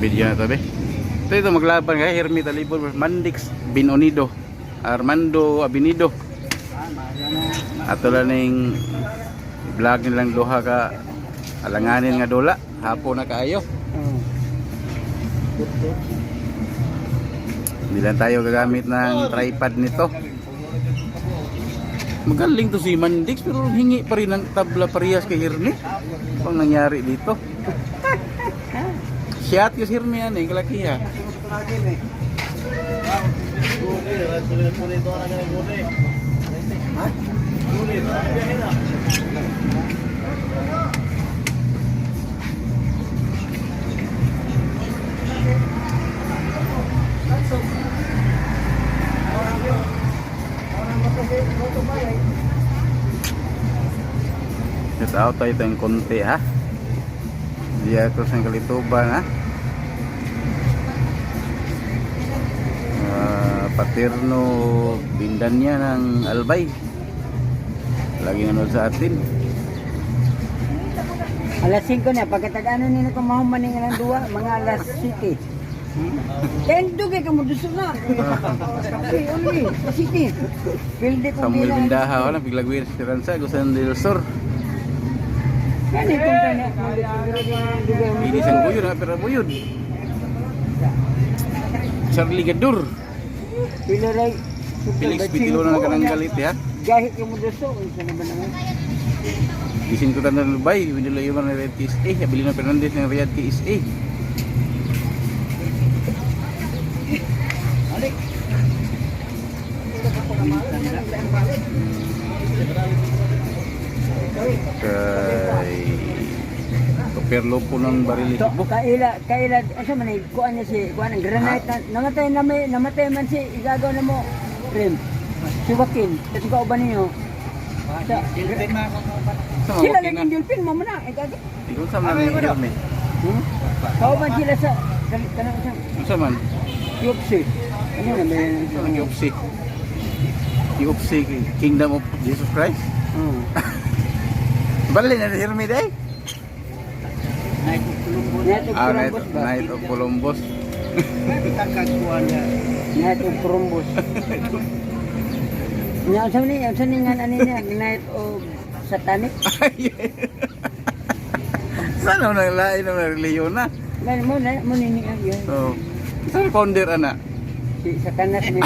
video na to be. Ito maglaban kay Hermie Talibon, Mandix Binonido, Armando Abinido. Ato lang ning vlog nilang duha ka alanganin nga dola, hapon na kaayo. Hindi lang tayo gagamit ng tripod nito. Magaling to si Mandix pero hingi pa rin ng tabla parehas kay Hermie. Ano nangyari dito? Siat yung Hermie yan eh, kalakiya. Shout out tayo tayong konti ha. Di ako sa Kalituban ha. Paterno Bindanya ng Albay. Lagi nanood sa atin. Alas 5 na, pagkatag-ano nila kung mahuman nga ng duwa, mga alas 7. Kendo kay kamo duso na. Okay, only, City. Pilde ko Samuel bilang. Bindaha wala biglagwir si Ransa Gusan del Sur. Kani kung tanya, Ini sang buyod ha, pero buyod. Charlie Gadur. Pilaray. Felix Pitilo na kanang galit ha. Gahit yung duso, unsa na ba naman? Gisin ko tanong Lubay, binilo yung mga Riyadh KSA, Abilino Fernandez ng Riyadh KSA. Kay Perlo po ng baril So, Cebu. kaila, asa man ay kuan niya si kuan ang granite namatay man si igagaw na mo Rem. Si Joaquin, ito ka uban niyo. Sa Sila mga lang yung Delphin mo na, igagaw. Ikaw sa mga Hermie. Kauban sila sa kanang isang Sa man? Yopsi. Ano na ba yan? Sa mga Yopsi. Yopsi Kingdom of Jesus Christ. Bali na Hermie day. Night Night of Columbus. Night of Columbus. Nya sa ni nga ani niya Night of Satanic. Sana nang lain ng reliyon na. Lan mo ni yun. Oh. Sa founder ana. Si Satanas ni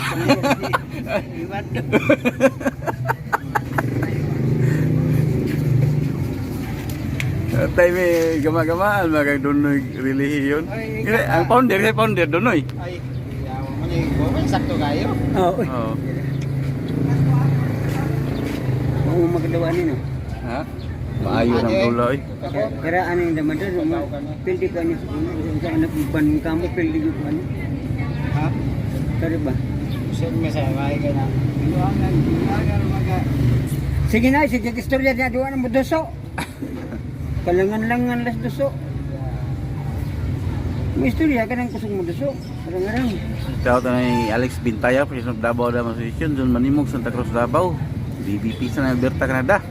Tay may gama-gamaan magag donoy relihiyon. Ang founder donoy. Ay, mani sakto kayo. Oo. Oh. Mo magdawa ni no. Ha? Maayo ng tuloy. Pero ano yung damador, pildi ko niya sa anak ban kamo pildi ko ano. Ha? Kare ba? Sir, may sabay ka na. Sige na, sige istorya niya duwa ng doso. Kalangan-langan las doso. May istorya ka ng kusog mo doso. Arang-arang. Shout out ni Alex Bintaya, President of Davao Demonstration, John Manimog, Santa Cruz, Davao. BBP sa Alberta, Canada.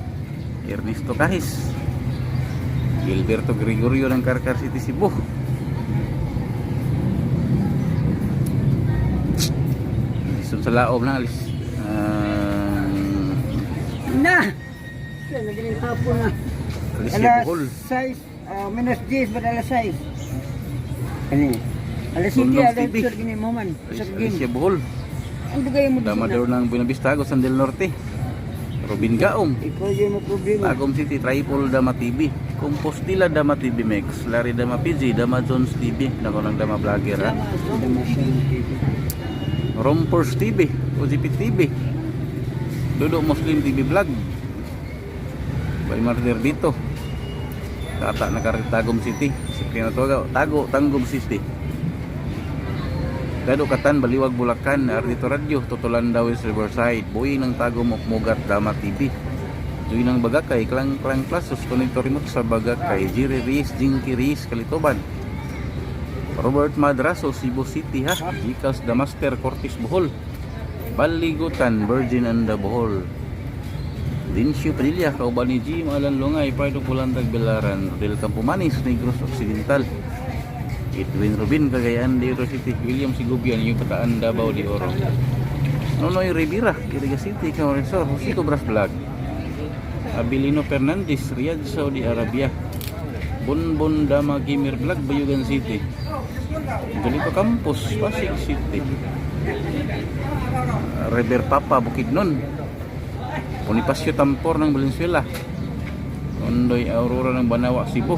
Ernesto Kahis. Gilberto Gregorio ng Carcar City, Cebu. Lison sa laob na alis. Na! Siya, nagaling tapo na. Alis siya Alas Bohol. 6, minus 10, ba't alas 6? Ano alas 5, Tundong alas TV. 8, gini mo man. Alis siya Bohol. Ang dugay mo doon Damador ng Buenavista, San del Norte. Robin Gaom. ikaw yung mo problema. Tagum City, Tripol Dama TV. Compostela Dama TV Mix. Larry Dama PG, Dama Jones TV. Nako ng Dama Vlogger ha. Rompers TV, OGP TV. Dodo Muslim TV Vlog. Bay Martir dito. Tata na Tagum City. Sikri na Tago, Tanggum City. Dado Katan, Baliwag, Bulacan, Ardito Radio, Totolan Dawes, Riverside, Buhay ng Tagum of Mugat, Dama TV. Duy ng Bagakay, Klang Plasos, Connector Remote sa Bagakay, Jiri Riz, Jinky Riz, Kalitoban. Robert Madraso, Cebu City ha. Gikas Damaster, Cortis Bohol. Baligutan, Virgin and the Bohol. Dinsyo Padilla, kauban ni Jim Alan Lungay, Pride of Bulandag Belaran, Rodel Campomanes, Negros Occidental. Edwin Rubin, Cagayan de Oro City. William Sigubian, yung Bataan, Davao de Oro. Nonoy Rivera, Iriga City, Camaresor. Josito Bras Vlog. Abilino Fernandez, Riyadh, Saudi Arabia. Bonbon Dama Gamer Vlog, Bayugan City. Galito Campus, Pasig City. Rever Papa, Bukidnon. Bonifacio Tampor ng Valenzuela. Ondoy Aurora ng Banawa, Cebu.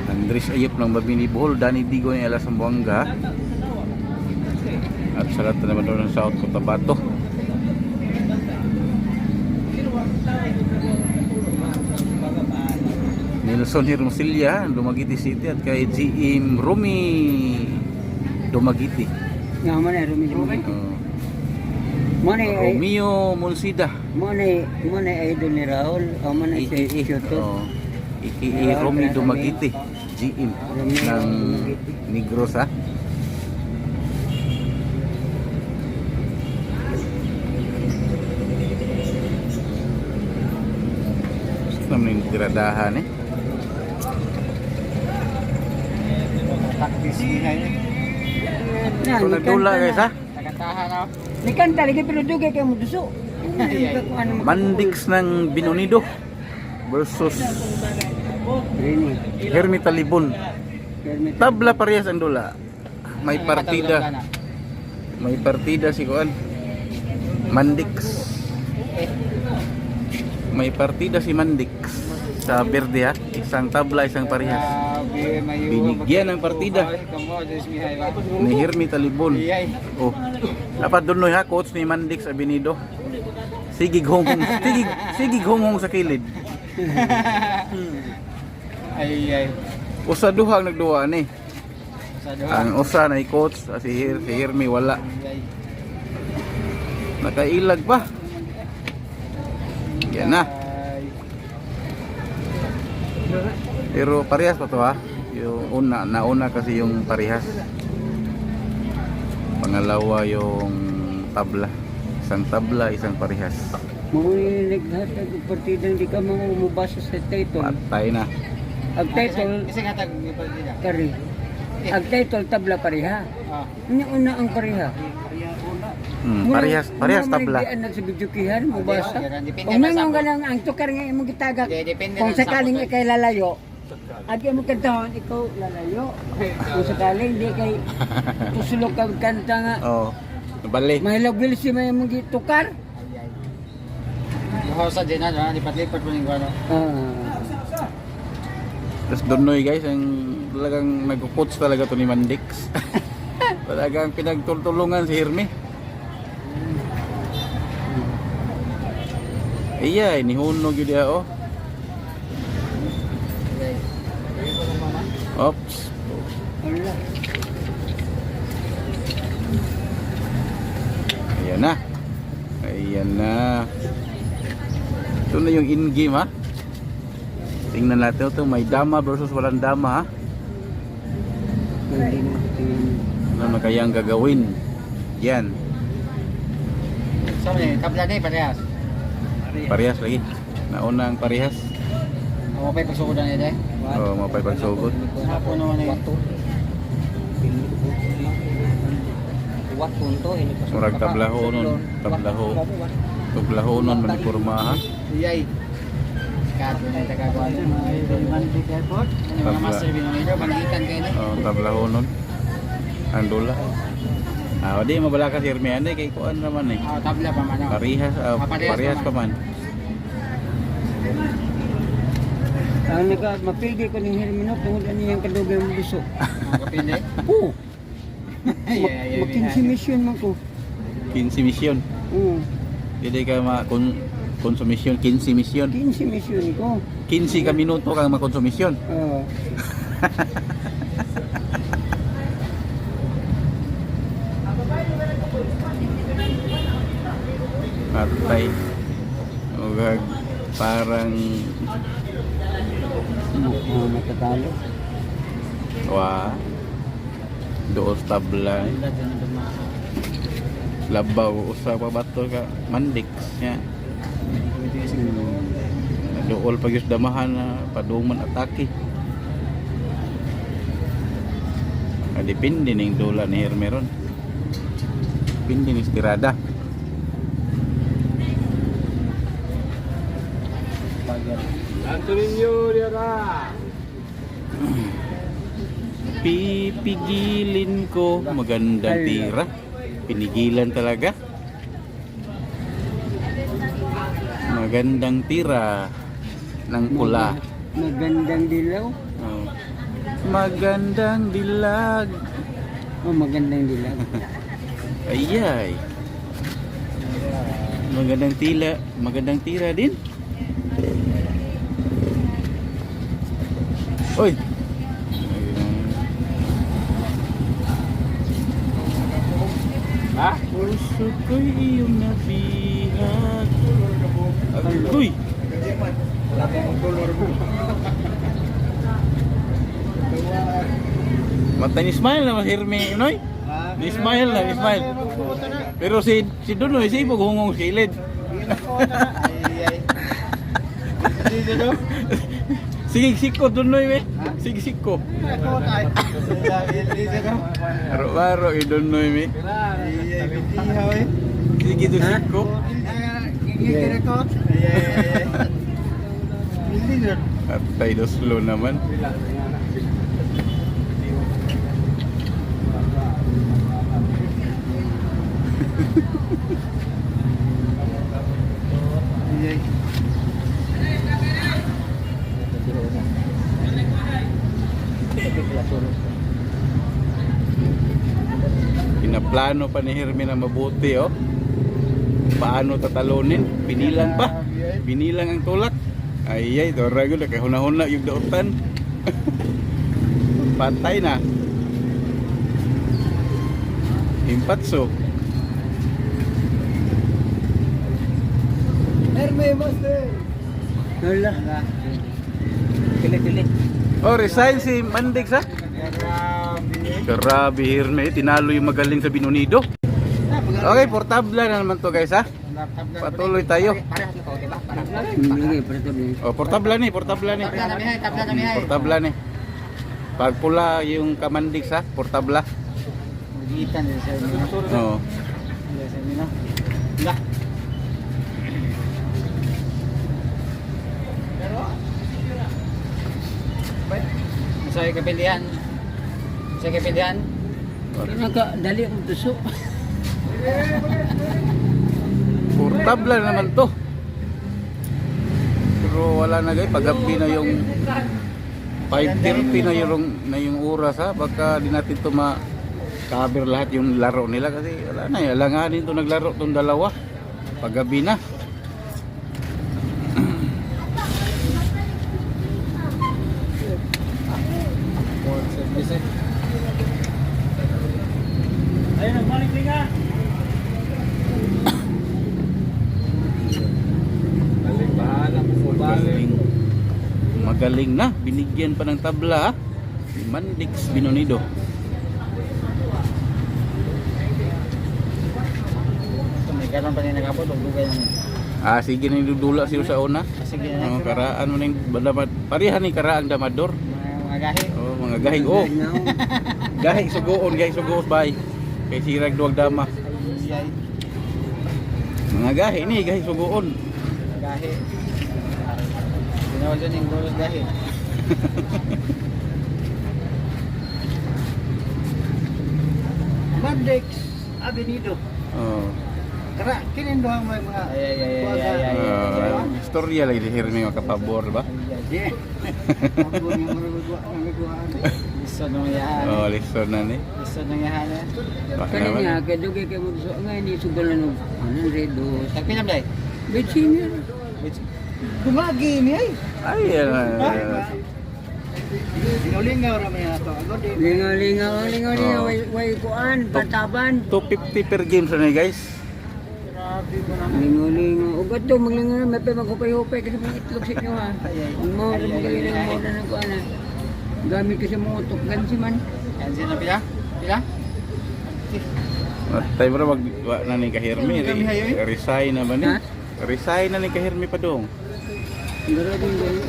Andres Ayop ng Babini Bohol, Danny Digo ng Alas Zamboanga. At sa lahat naman doon ng South Cotabato. Nelson Hermosilya, Dumaguete City. At kay GM Rumi Dumaguete. Nga man ay Rumi. Mana ay Romeo Monsida. mana idol ni Raul. O mana si Kyoto. Iki Romy Dumaguete, GM ng Negros, ha. Naman yung tiradahan, Taktis niya yun. Na, So nagdula guys, ha. Nagatahan ako. Ni kanta lagi pero dugay kay mo duso. Mandix ng Binonido versus Rini. Hermi Talibon. Tabla parehas ang dula. May partida. May partida si Kuan. Mandix. May partida si Mandix sa Verde, ha. Isang tabla, isang parehas. Binigyan ng partida ni Hermi Talibon. Oh. Dapat doon ha, coach ni Mandix Abinido. Sige gongong, sige gongong sa kilid. Ay. Usa duha ang nagduwa ni. Sa doon. Ang usa na coach, si Hermi wala. Nakailag pa. Yan na. Pero parehas pa to, ha. Yung nauna kasi yung parehas. Pangalawa yung tabla. Isang tabla, isang parehas. Muli naghatag og partida di ka mo mubasa sa title. Patay na. Ang title Kasi nga tag ni partida. kari. Ang title tabla pareha. Ah. Ni una ang pareha. Parehas tabla. Muna sa bidyukihan mubasa. Depende Kung na sa nangong ka lang ang tukar nga imong gitagak. Depende Kung na sa sakaling motor. ikay lalayo, at yung kantahon ikaw lalayo. Kung sakaling di kay tusulok ka kanta nga. Oh. Bali. Mahilag bilis si may mong gitukar. Buhaw sa din na, lipat-lipat po ng ano. Tapos doon guys, ang talagang nagko-coach talaga to ni Mandix. Talagang pinagtultulungan si Hermi. Iya, ni Hunog yun dia, oh. Oops. Wala. Ayan na. Ayan na. Ito na yung in-game, ha. Tingnan natin ito. May dama versus walang dama, ha. Ano na kaya ang gagawin? Yan. So, tabla na parehas. Parehas lagi. Nauna ang parehas. Ako pa pagsukodan nila. Oh, mapay pagsugod. Hapon naman eh. Murag tablaho nun. Tablaho nun maniporma, ha. Iyay. Kato na yung tagagawa. Mandik Airport. Mga master binunilo, banditan kayo na. Oh, tablaho nun. Ang dula. Ah, di mabala ka si Hermi, ande kay kuan naman eh. Tabla pa man. Parehas pa man. Ang mapigil ko ng Hermino tungod na niyang kadugay mo gusto. Kapili? Oo. Makinsi mission man ko. 15 misyon. Oo. Hindi ka konsumisyon, 15 misyon. 15 mission ko. 15 ka minuto kang makonsumisyon. Oo. Patay. Ugag parang Natatalo. wa doos tabla. Labaw usa pa bato ka Mandix nya. Dool pag yung damahan na padung man atake. Depende ning dula ni Hermeron. Depende ni tirada. Antonio Diara. Pipigilin ko. Magandang tira. Pinigilan talaga. Magandang tira ng pula. Magandang dilaw. Oh. Magandang dilag. Oh, magandang dilaw. Ayay. Magandang tira din. Oy. Ha? Puso ko'y iyong nabihag. Agoy. Mata ni smile na Herme, Noy. Ni smile na, ni smile. Pero si Dunoy, si Ibog hungong sa kilid. Sige siko Dunoy, we. Sige siko. Baro-baro i Dunoy, we. Sige to siko. Atay do slow naman. Pinaplano pa ni Herme na mabuti, oh. Paano tatalunin? Binilang pa. Binilang ang tulak. Ay, dorago na kahuna-huna yung dautan. Patay na. Impatso. Herme, master. Wala. Kili-kili. Oh, resign si Mandix, ha? Grabe, Herme. Tinalo yung magaling sa Binunido. Okay, portable na naman to, guys, ha? Patuloy tayo. Oh, portable ni. Portable ni. Pag pula yung Kamandix, ha? Portable. Gitan din sa inyo. Oo. Sa inyo. Lah. Saya kepilihan. Saya kepilihan. Dali ang tuso. Portable naman to. Pero wala na guys, paggabi na yung 5:30 na yung oras, ha. Baka di natin to ma-cover lahat yung laro nila kasi wala na, alanganin to naglaro tong dalawa. Paggabi na. Ayun, nagbalik din nga. Magaling na, binigyan pa ng tabla, ha? Si Mandix Binunido. May karon pa rin nakapot, dugay ng Sige na dudula siya sa una. sige na. Karaan mo ning badamad. Parihan ni karaang damador. Mga gahi. Oh, mga gahig. Oh, gahig sugoon, bay. Kay sirag duwag dama. Ay, Mga gahi ni, gahig sugoon. gahi. Ginawa dyan yung golos gahi. Mandex Avenido. Oh. Kara, kinindo ang mga Istorya lagi di Herme nga kapabor ba? Yeah. Ako yung mga Lisod ng yahan. Oh, listen na ni. Lisod ng yahan. Kanya kay dugay kay mo so nga ni sugalan og 100. Tagpinam day. Betsin. Kumagi ni ay. Ay, Sinulingaw rami ato. Agod din. Lingaw, way kuan, pataban. 250 per game sa ni guys. Lingaw. Ug ato maglingaw may pa magupay-upay kasi mga itlog sa inyo ha. Ang mo sa magaling mo na kuan. Gamit kasi mo utok gansi man. Yan sino pila? Pila? Tayo bro wa na ni Kahirmi. Kami hayo, Resign na ba ni? Ha? Resign na ni Kahirmi pa dong. Garading gahi.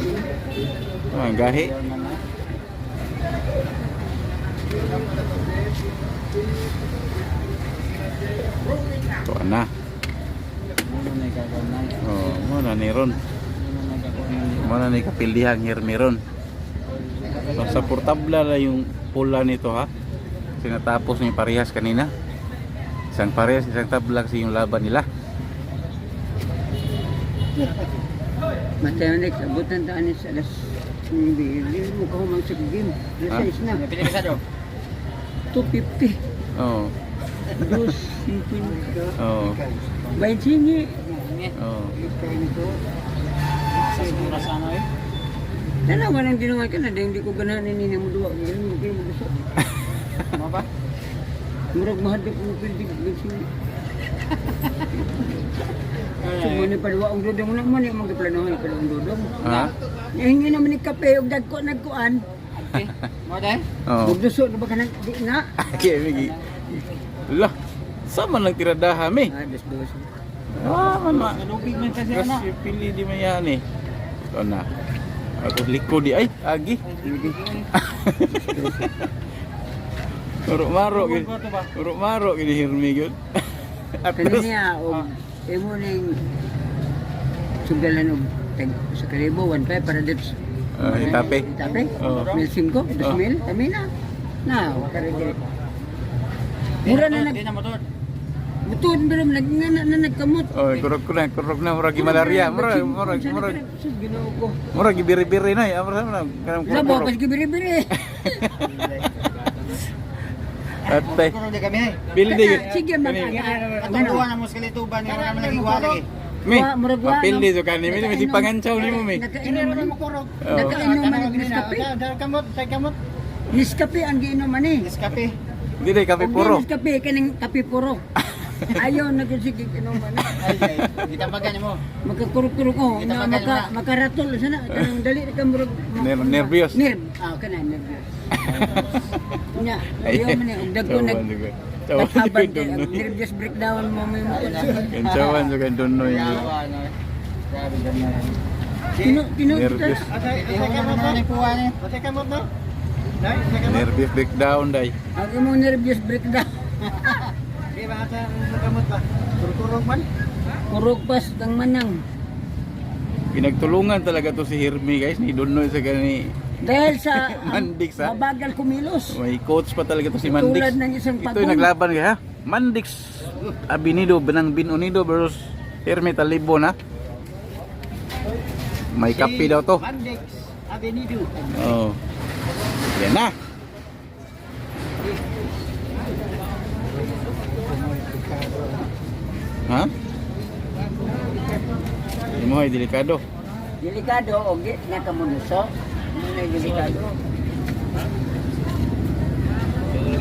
Ang gahi. Ito na. Ano na gagawin? Oh, muna ni ron. Ano na gagawin? Muna ni kapildihang Hermi ron. So, sa portabla na yung pula nito ha. Sinatapos ni parehas kanina. Isang parehas, isang tabla kasi yung laban nila. Matay next abutan ta anis alas hindi mo ko mang sa game. Ha? Alas 6 na. Pili ka do. 250. Oh. Dos 50. Oh. Bay singi. Oh. Sa sigura sa ano eh. Dalawa nang ginawa ka na hindi ko ganahan ni mo duwa. Hindi mo gusto. Ano ba? Murag mahadap mo pildig singi. Sumuni pa duwa ang dodong na man yung magplanohan pa ang dodong. Ha? Hindi naman ni kape og dagko nagkuan. Okay. Mo dai? Oh. Ug duso na ba kanang di na. Okay, Migi. Lah, sama lang tiradaha mi. Ah, dos. Ah, man. Nalubig man kasi ana. Kasi pili di man eh. Ito na. Ako likod di ay agi. Maro gid. Maro gid Hermi gyud. Kani niya og imo ning sugalan og tag sa kalibo 1.5 para dito. Itape. Itape. Oh. 1,500, 2,000, kami na. Na, kare dire. Mura na nag Di na motor. butod pero nagkamot. Oh, kurog na murag gi malaria. Murag Ginoo ko. murag gi biri-biri na. Kanang Labo kurog. pas gibiri-biri. Atay. Kuno di kami ay. Pildi. Sige man. Atong duwa na mo sa kalituban ni wala man lagi wala eh. Mi. Murag wa. Pildi to kanimi mi panganchaw nimo mi. Nakainom man mo kurog. Nakainom man og Nescafe. Kamot, sa kamot. Nescafe ang giinom man eh. Nescafe. Dili kape Og puro. Nescafe kaning kape puro. Ayaw na gyud sige inuman. Ay, gitambagan mo. Magkakurog-kurog ko, Kita na makan na. makaratol sana kanang dali ka murag Nervyos. nerve. Ah, kana nervyos. Nya, ayaw man ni og dagko nag Taban kay ang nervous breakdown mo may mo. Kanchawan so kan donoy. Yawa no. Grabe ganyan. Tino Nervyos. Ito kamot na ni puwa ni. Ito kamot na. Dai, Nervyos breakdown day. Ang imong nervous breakdown. Di ba sa kamot ba? Kurkurog man. Kurog pas kang manang. Pinagtulungan talaga to si Hermi guys ni donoy sa gani. Dahil sa Mandix, ha? mabagal kumilos. May coach pa talaga to si Mandix. Tulad ng isang Ito pagong. yung naglaban kaya ha. Mandix Abinido Benang Bin Unido versus Hermi Talibon ha. May kape daw to. Mandix Avenido. Oh. Yan na. Ha? Hindi mo ay delikado. Delikado og di na kamunuso. Muna delikado.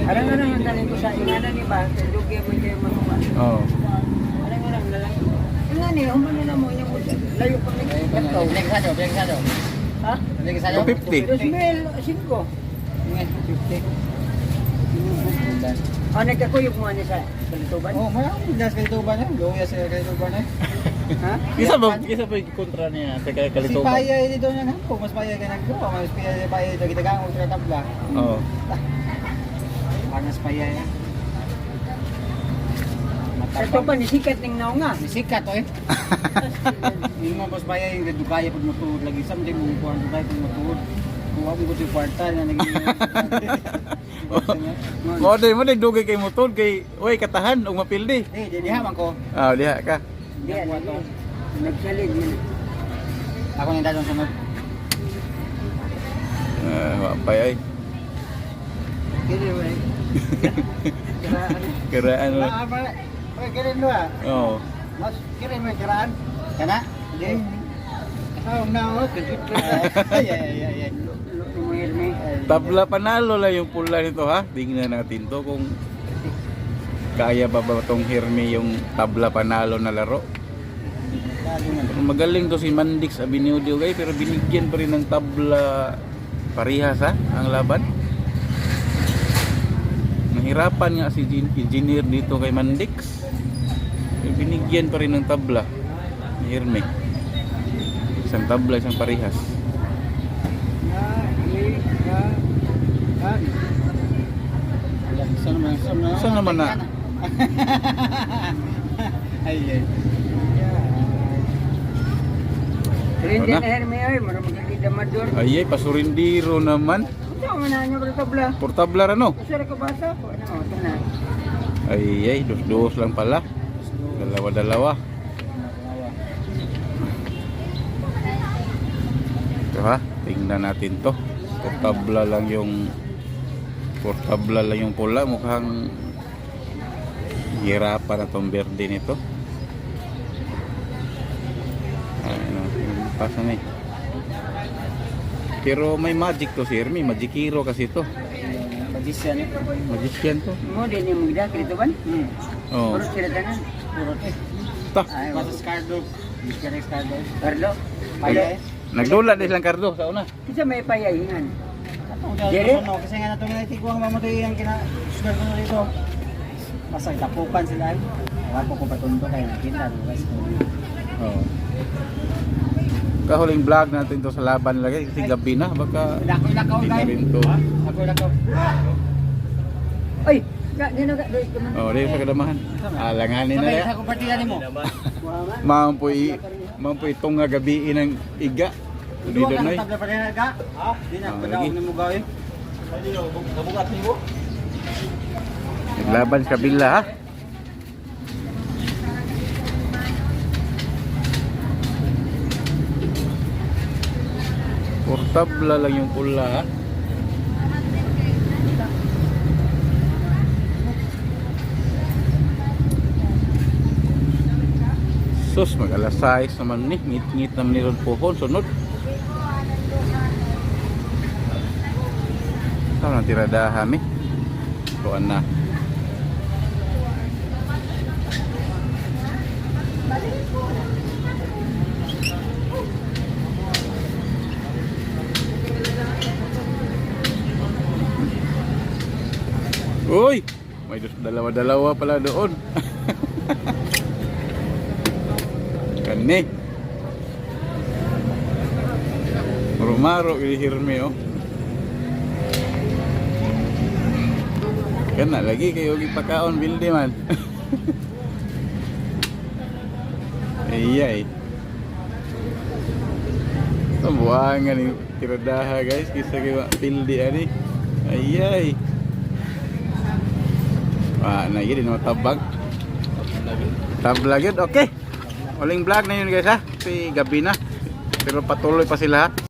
Arang-arang ang galing ko sa ingana ni ba? Dugi mo kayo mga. Oh. Arang-arang na lang. Ingani, umano na mo yung layo pa ni Katkaw. Balik sa do. Ha? Balik sa do. 250. 2,005. Oh, nagkakuyog mo ni sa kalituban? Oh, marami das kalituban eh. Luya sa kalituban eh. Ha? Isa ba yung kontra niya sa Si kalituban? Paya dito na nang mas Paya ka nagduwa, mas Paya dito kita gang ultra tabla. Oo. Panas Paya eh. Ito pa, nisikat ng naong nga. Sikat to eh. Yung mga mas Paya yung dugaya pag matuod lagi someday mo kuan dugay pag matuod. Kuha mo si kwarta na naging. Mo day dugay kay mutod kay oy katahan og mapildi. Di haman ko. Ah, diha ka. Di, nagsalig man. Ako ni dadong sunod. Ah, mapay ay. Kini way. Karaan mo. Oy, kini do ah. Oo. Mas kini may karaan. Kana? Di. Oh no, kagit. Ay. Lumuhir ni. Tabla panalo lang yung pula nito ha. Tingnan natin to kung kaya ba tong Hermi yung tabla panalo na laro. Pero magaling to si Mandix Abinido guys pero binigyan pa rin ng tabla parehas ha ang laban. Nahirapan nga si engineer dito kay Mandix. Pero binigyan pa rin ng tabla ni Hermi. Isang tabla, isang parehas. Saan naman na? Ay, ay. Rin Ano? din Herme ay, marami magkakita mador. Ay, pasurindiro naman. Ito ang mananyo ko tabla. Portabla rano. Kusura ka basa ko. Ano, ito na. Ay, dos lang pala. Dalawa-dalawa. Ito ha, tingnan natin to. Portabla lang yung pula. Mukhang hirapan na tong berde nito. Ano, pasa na eh. Pero may magic to sir, may magic hero kasi to. Magician. Magician to. Mo din yung mga dito ban. Oh. Puro sila tanan. Puro eh. Ta. Ay, Basta Scardo. Mr. Scardo. Carlo. Paya eh. Nagdula din lang Cardo sa una. Kita may payahingan. Dire? Kasi nga natong natin ko ang mamatay ang kina-sugar ko dito. Basta tapukan sila ay. Wala ko patundo kaya nakita. Guys. Oh. Kahuling vlog natin to sa laban lagi kasi gabi na baka Lakaw hindi na guys. rin to. Lakaw. Ay, dino ka dito man. Oh, di sa kadamahan. Alanganin na Sabay rin. sa kumpatiya nimo. Mampoy itong nga gabi ng iga. Hindi Duwa doon ka ay. tabla pa rin ka? Ha? Di na Ah, padaw lagi. nimo gawin. Ay yo, kabugat nimo. Naglaban sa kabila ha. Portabla lang yung pula ha. Sus, mag-alas 6 naman ni. Ngit-ngit naman ni Rod Pohon. Sunod. Ito na tiradahan eh. Tuan na. Uy! May dalawa-dalawa pala doon. Kani. Maro-maro ilihirme oh. Kana lagi kayo gipakaon bildi man. Iya eh. Tambuangan ni tiradaha guys kisa kayo bildi ani. Ayay. Na gini no tabag. Tablag yun. Okay. Uling vlog na yun guys ha. Kasi gabi na. Pero patuloy pa sila ha.